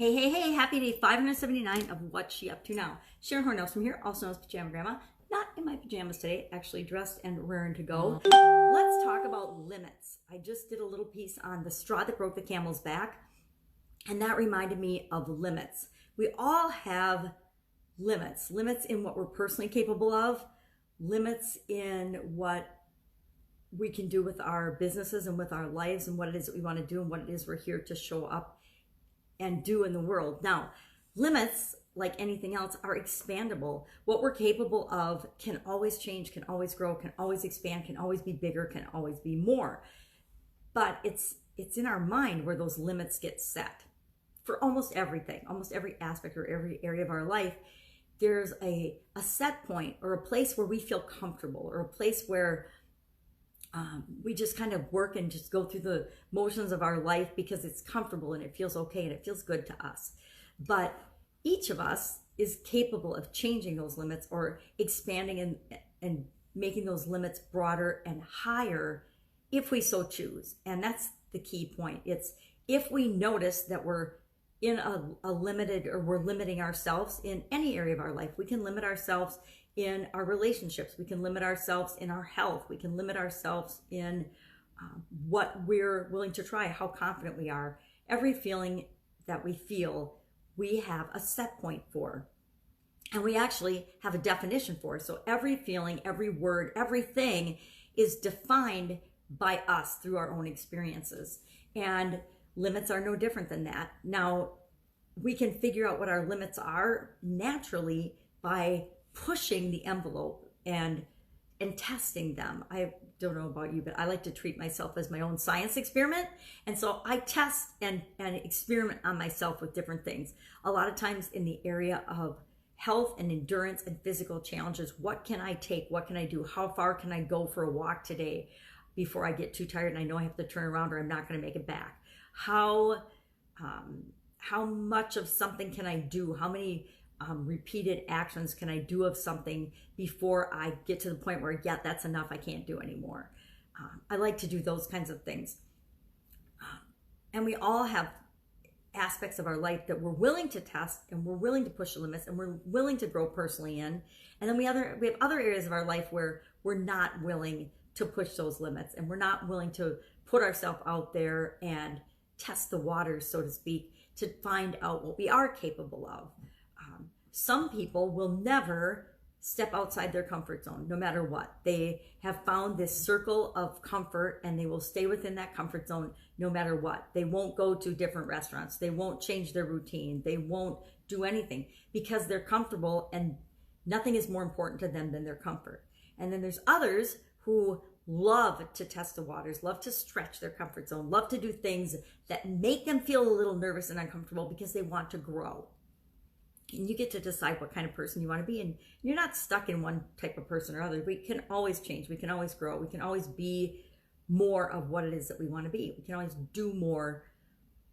Hey, happy day 579 of What's She Up To Now. Sharon Horne-Ellstrom here, also known as Pajama Grandma. Not in my pajamas today, actually dressed and raring to go. Let's talk about limits. I just did a little piece on the straw that broke the camel's back, and that reminded me of limits. We all have limits. Limits in what we're personally capable of, limits in what we can do with our businesses and with our lives and what it is that we want to do and what it is we're here to show up and do in the world. Now, limits, like anything else, are expandable. What we're capable of can always change, can always grow, can always expand, can always be bigger, can always be more. But it's in our mind where those limits get set. For almost everything, almost every aspect or every area of our life, there's a set point or a place where we feel comfortable, or a place where we just kind of work and just go through the motions of our life because it's comfortable and it feels okay and it feels good to us. But each of us is capable of changing those limits or expanding and making those limits broader and higher if we so choose. And that's the key point. It's if we notice that we're in a limited, or we're limiting ourselves in any area of our life. We can limit ourselves in our relationships. We can limit ourselves in our health. We can limit ourselves in what we're willing to try, how confident we are. Every feeling that we feel, we have a set point for. And we actually have a definition for. So every feeling, every word, everything is defined by us through our own experiences. And limits are no different than that. Now, we can figure out what our limits are naturally by pushing the envelope and testing them. I don't know about you, but I like to treat myself as my own science experiment. And so I test and experiment on myself with different things. A lot of times in the area of health and endurance and physical challenges. What can I take? What can I do? How far can I go for a walk today before I get too tired and I know I have to turn around or I'm not going to make it back? How much of something can I do? How many repeated actions can I do of something before I get to the point where, yeah, that's enough, I can't do anymore? I like to do those kinds of things. And we all have aspects of our life that we're willing to test, and we're willing to push the limits, and we're willing to grow personally in. And then we have other areas of our life where we're not willing to push those limits, and we're not willing to put ourselves out there and test the waters, so to speak, to find out what we are capable of. Some people will never step outside their comfort zone, no matter what. They have found this circle of comfort, and they will stay within that comfort zone no matter what. They won't go to different restaurants. They won't change their routine. They won't do anything because they're comfortable, and nothing is more important to them than their comfort. And then there's others who love to test the waters, love to stretch their comfort zone, love to do things that make them feel a little nervous and uncomfortable because they want to grow. And you get to decide what kind of person you want to be. And you're not stuck in one type of person or other. We can always change. We can always grow. We can always be more of what it is that we want to be. We can always do more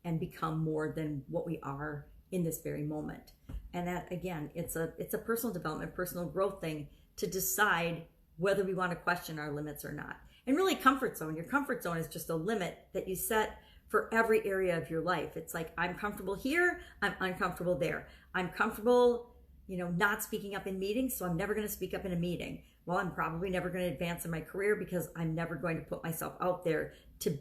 and become more than what we are in this very moment. And that, again, it's a personal development, personal growth thing to decide whether we want to question our limits or not. And really, comfort zone. Your comfort zone is just a limit that you set for every area of your life. It's like, I'm comfortable here, I'm uncomfortable there. I'm comfortable, not speaking up in meetings, so I'm never going to speak up in a meeting. Well, I'm probably never going to advance in my career because I'm never going to put myself out there to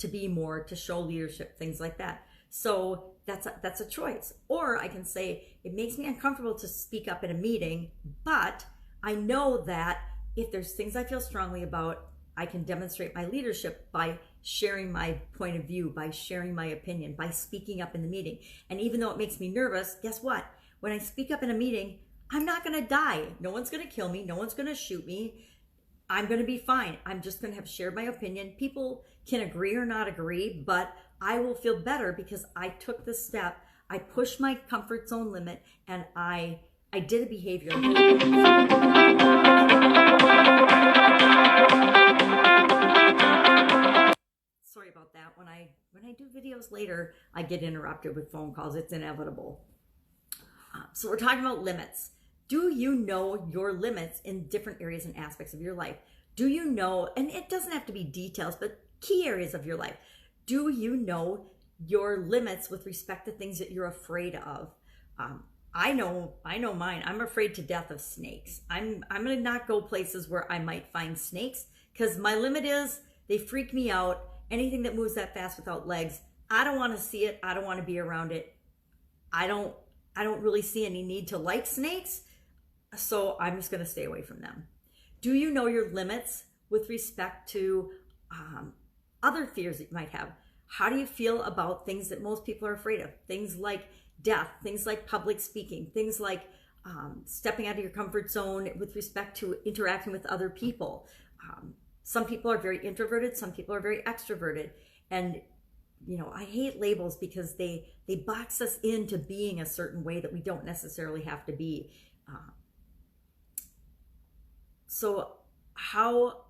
be more, to show leadership, things like that. So that's a choice. Or I can say, it makes me uncomfortable to speak up in a meeting, but I know that if there's things I feel strongly about, I can demonstrate my leadership by sharing my point of view, by sharing my opinion, by speaking up in the meeting. And even though it makes me nervous, guess what? When I speak up in a meeting, I'm not going to die. No one's going to kill me. No one's going to shoot me. I'm going to be fine. I'm just going to have shared my opinion. People can agree or not agree, but I will feel better because I took the step. I pushed my comfort zone limit, and I did a behavior. Sorry about that. When I do videos later, I get interrupted with phone calls. It's inevitable. So we're talking about limits. Do you know your limits in different areas and aspects of your life? Do you know, and it doesn't have to be details, but key areas of your life. Do you know your limits with respect to things that you're afraid of. I know mine. I'm afraid to death of snakes. I'm going to not go places where I might find snakes, because my limit is they freak me out. Anything that moves that fast without legs, I don't want to see it. I don't want to be around it. I don't really see any need to like snakes, so I'm just going to stay away from them. Do you know your limits with respect to other fears that you might have? How do you feel about things that most people are afraid of? Things like death, things like public speaking, things like stepping out of your comfort zone with respect to interacting with other people. Some people are very introverted, some people are very extroverted. And, you know, I hate labels because they box us into being a certain way that we don't necessarily have to be. So how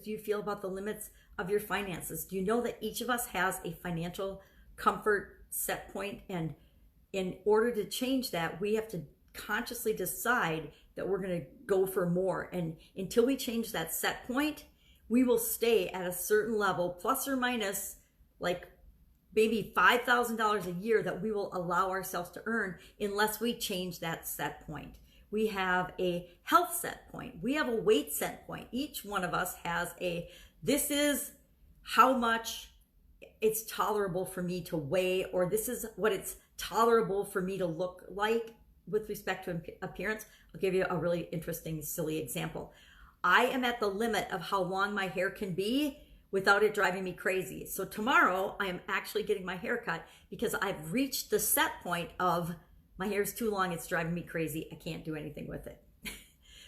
do you feel about the limits of your finances? Do you know that each of us has a financial comfort set point, and in order to change that, we have to consciously decide that we're going to go for more. And until we change that set point, we will stay at a certain level, plus or minus like maybe $5,000 a year that we will allow ourselves to earn, unless we change that set point. We have a health set point. We have a weight set point. Each one of us has this is how much it's tolerable for me to weigh, or this is what it's tolerable for me to look like with respect to appearance. I'll give you a really interesting, silly example. I am at the limit of how long my hair can be without it driving me crazy. So tomorrow I am actually getting my hair cut because I've reached the set point of my hair's too long, it's driving me crazy, I can't do anything with it.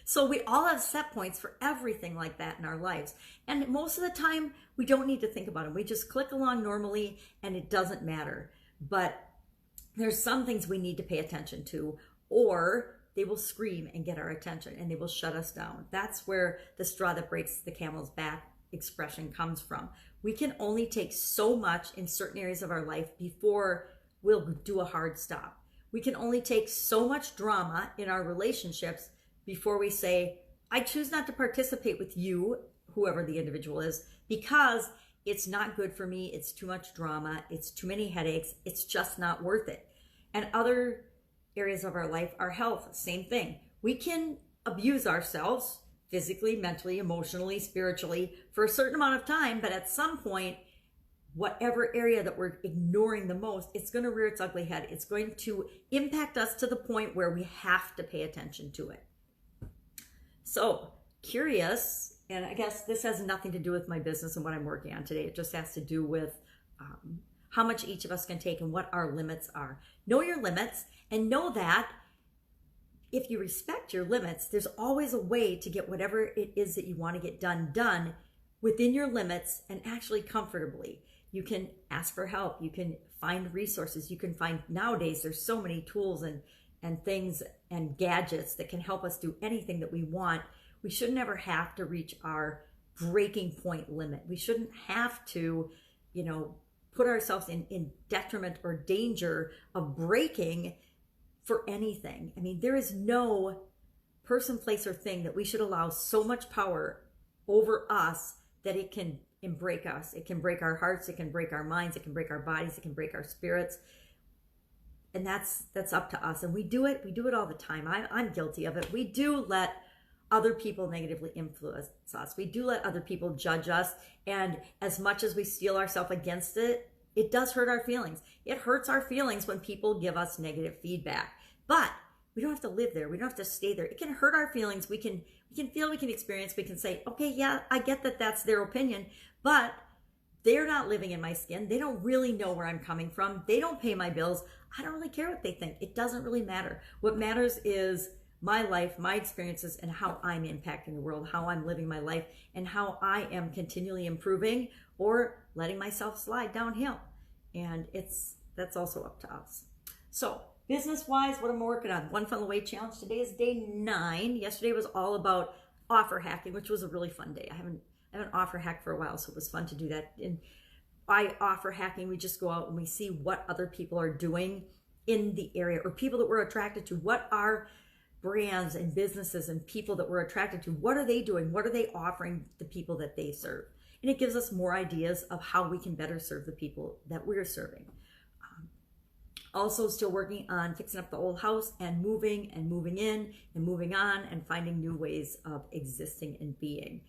So we all have set points for everything like that in our lives. And most of the time, we don't need to think about them. We just click along normally and it doesn't matter. But there's some things we need to pay attention to, or they will scream and get our attention and they will shut us down. That's where the straw that breaks the camel's back expression comes from. We can only take so much in certain areas of our life before we'll do a hard stop. We can only take so much drama in our relationships before we say, I choose not to participate with you, whoever the individual is, because it's not good for me. It's too much drama. It's too many headaches. It's just not worth it. And other areas of our life, our health, same thing. We can abuse ourselves physically, mentally, emotionally, spiritually for a certain amount of time, but at some point, whatever area that we're ignoring the most, it's going to rear its ugly head. It's going to impact us to the point where we have to pay attention to it. So, curious, and I guess this has nothing to do with my business and what I'm working on today. It just has to do with how much each of us can take and what our limits are. Know your limits, and know that if you respect your limits, there's always a way to get whatever it is that you want to get done within your limits and actually comfortably. You can ask for help. You can find resources. You can find, nowadays, there's so many tools and things and gadgets that can help us do anything that we want. We shouldn't ever have to reach our breaking point limit. We shouldn't have to, put ourselves in detriment or danger of breaking for anything. I mean, there is no person, place, or thing that we should allow so much power over us that it can break us. It can break our hearts. It can break our minds. It can break our bodies. It can break our spirits. And that's up to us. And we do it all the time. I'm guilty of it. We do let other people negatively influence us. We do let other people judge us. And as much as we steel ourselves against it, it does hurt our feelings. It hurts our feelings when people give us negative feedback. But we don't have to live there. We don't have to stay there. It can hurt our feelings. We can feel, we can experience, we can say, okay, yeah, I get that that's their opinion, but they're not living in my skin. They don't really know where I'm coming from. They don't pay my bills. I don't really care what they think. It doesn't really matter. What matters is my life, my experiences, and how I'm impacting the world, how I'm living my life, and how I am continually improving or letting myself slide downhill. And that's also up to us. So business-wise, what I'm working on, One Funnel Away Challenge. Today is day 9. Yesterday was all about offer hacking, which was a really fun day. I haven't offer hacked for a while, so it was fun to do that. And by offer hacking, we just go out and we see what other people are doing in the area, or people that we're attracted to. What are brands and businesses and people that we're attracted to? What are they doing? What are they offering the people that they serve? And it gives us more ideas of how we can better serve the people that we're serving. Also still working on fixing up the old house and moving in and moving on and finding new ways of existing and being.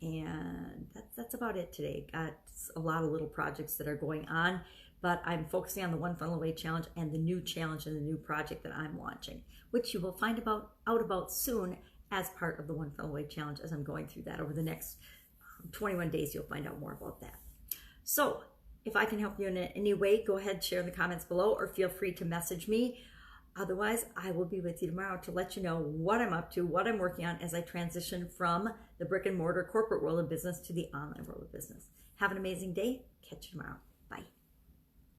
And that's about it today. Got a lot of little projects that are going on, but I'm focusing on the One Funnel Away Challenge and the new challenge and the new project that I'm launching, which you will find out about soon as part of the One Funnel Away Challenge. As I'm going through that over the next 21 days, you'll find out more about that. So if I can help you in any way, go ahead, share in the comments below, or feel free to message me. Otherwise, I will be with you tomorrow to let you know what I'm up to, what I'm working on as I transition from the brick and mortar corporate world of business to the online world of business. Have an amazing day. Catch you tomorrow.